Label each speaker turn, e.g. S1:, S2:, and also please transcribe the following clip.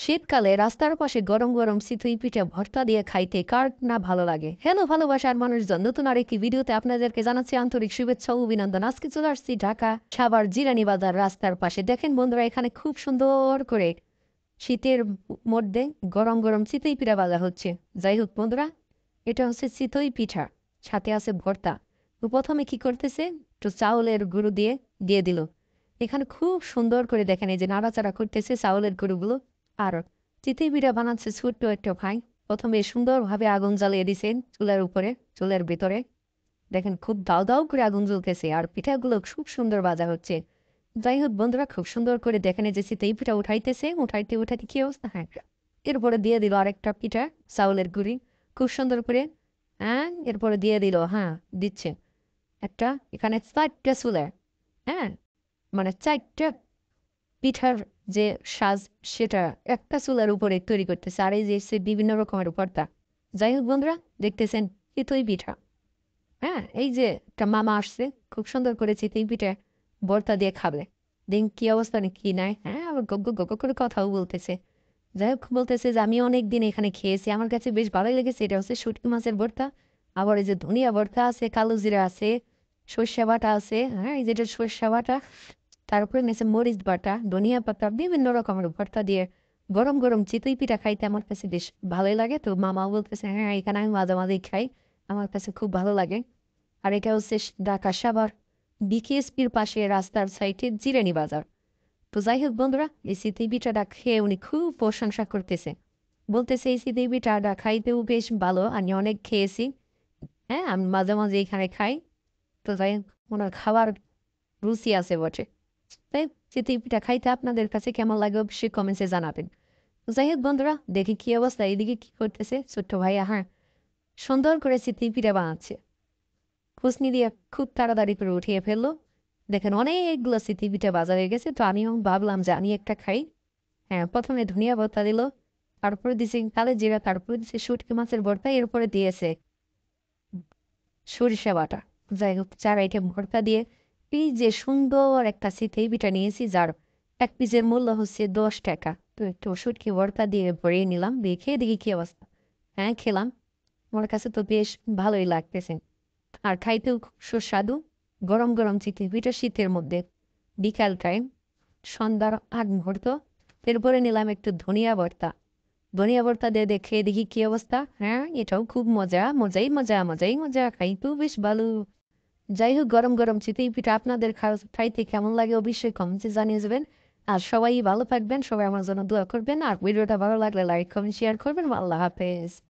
S1: শীতকালে রাস্তার পাশে গরম গরম চিতই পিঠা ভর্তা দিয়ে খাইতে কার না ভালো লাগে। হ্যালো ভালোবাসার মানুষজন, নতুন আরেকটি ভিডিওতে আপনাদেরকে জানাচ্ছি আন্তরিক শুভেচ্ছা ও অভিনন্দন। আজকে চলে আসছি ঢাকা সাভার জিরানী বাজার রাস্তার পাশে। দেখেন বন্ধুরা, এখানে খুব সুন্দর করে শীতের মধ্যে গরম গরম চিতই পিঠা ভাজা হচ্ছে। যাই হোক বন্ধুরা, এটা হচ্ছে চিতই পিঠা, সাথে আছে ভর্তা। তো প্রথমে কি করতেছে, একটু চাউলের গুঁড়ো দিয়ে দিয়ে দিল। এখানে খুব সুন্দর করে দেখেন, এই যে নাড়াচাড়া করতেছে চাউলের গুঁড়োগুলো। আর চিতই পিঠা বানাচ্ছে ছোট্ট একটা ভাই। প্রথমে সুন্দরভাবে আগুন জ্বালিয়ে দিছেন চুলার উপরে, চুলের ভিতরে। দেখেন খুব দাও দাও করে আগুন জ্বলতেছে, আর পিঠাগুলো খুব সুন্দর ভাজা হচ্ছে। যাই হোক বন্ধুরা, খুব সুন্দর করে দেখেন এই যে চিতই পিঠা উঠাইতেছে, উঠাইতে উঠাইতে কি অবস্থা, হ্যাঁ এরপরে দিয়ে দিল আরেকটা পিঠা, চাউলের গুঁড়ি, খুব সুন্দর করে। হ্যাঁ, এরপরে দিয়ে দিল, হ্যাঁ দিচ্ছে একটা, এখানে 4টা চুলা। হ্যাঁ, মানে 4টা পিঠার যে সাজ, সেটা একটা চুলার উপরে তৈরি করতেছে। আর এই যে বিভিন্ন রকমের ভর্তা। যাই হোক বন্ধুরা, দেখতেছেন চিতই পিঠা। হ্যাঁ, এই যে একটা মামা আসছে, খুব সুন্দর করে চিতই পিঠা ভর্তা দিয়ে খাবে। দিন কি অবস্থা কি নাই, হ্যাঁ আবার গগ্গ গগ্গ করে কথাও বলতেছে। যাই হোক বলতেছে যে আমি অনেকদিন এখানে খেয়েছি, আমার কাছে বেশ ভালোই লেগেছে। এটা হচ্ছে শুটকি মাছের ভর্তা। আবার এই যে ধনিয়া ভর্তা আছে, কালো জিরা আছে, সর্ষে বাটা আছে, হ্যাঁ এই যেটা সর্ষে বাটা, তারপরে নিচে মরিচ বাটা, ধনিয়া পাতা, বিভিন্ন রকমের ভর্তা দিয়ে গরম গরম চিতই পিঠা খাইতে আমার কাছে বেশ ভালোই লাগে। তো মামাও বলতেছে হ্যাঁ, এখানে আমি মাঝে মাঝেই খাই, আমার কাছে খুব ভালো লাগে। আর এটা হচ্ছে ঢাকা সাভার বিকেএসপির পাশে রাস্তার সাইডে জিরানী বাজার। তো যাই হোক বন্ধুরা, এই চিতই পিঠাটা খেয়ে উনি খুব প্রশংসা করতেছে। বলতেছে এই চিতই পিঠাটা খাইতেও বেশ ভালো, আমি অনেক খেয়েছি। হ্যাঁ, আমি মাঝে মাঝে এখানে খাই। তো যাই হোক, ওনার খাবার রুচি আছে বটে। তাই চিতই পিঠা খাইতে আপনাদের কাছে কেমন লাগে অবশ্যই কমেন্টসে জানাবেন। তো যাই হোক বন্ধুরা, দেখি কি অবস্থা, এইদিকে কি করতেছে ছোট্ট ভাইয়া। হ্যাঁ, সুন্দর করে চিতই পিঠা বানাচ্ছে, খুসনি দিয়ে খুব তাড়াতাড়ি করে উঠিয়ে ফেললো। দেখেন অনেকগুলো চিতই পিঠা বাজা হয়ে গেছে। তো আমিও ভাবলাম যে আমি একটা খাই। হ্যাঁ, প্রথমে ধনিয়া ভর্তা দিল, তারপরে দিছে কালো জিরা, তারপরে দিছে শুটকি মাছের ভর্তা, এরপরে দিয়েছে সরিষা বাটা। যাই হোক, 4 আইটেম ভর্তা দিয়ে এই যে সুন্দর একটা চিতই পিঠা নিয়েছি, যার এক পিসের মূল্য হচ্ছে 10 টাকা। তো একটু শুটকি ভর্তা দিয়ে ভরিয়ে নিলাম, দিয়ে খেয়ে দেখি কি অবস্থা। হ্যাঁ খেলাম, আমার কাছে তো বেশ ভালোই লাগতেছে। আর খাইতেও খুব সুস্বাদু। গরম গরম চিতই পিঠা শীতের মধ্যে বিকাল টাইম, সন্ধ্যার আগ মুহূর্ত। এরপরে নিলাম একটু ধনিয়া ভর্তা। ধনিয়া ভর্তা দিয়ে দেখে দেখি কি অবস্থা। হ্যাঁ, এটাও খুব মজা, মজাই মজা, মজাই মজা, খাইতেও বেশ ভালো। যাই হোক, গরম গরম চিতই পিঠা আপনাদের খাইতে কেমন লাগে অবশ্যই কমেন্টে জানিয়ে যাবেন। আর সবাই ভালো থাকবেন, সবাই আমার জন্য দোয়া করবেন। আর ভিডিওটা ভালো লাগলে লাইক কমেন্ট শেয়ার করবেন। আল্লাহ হাফেজ।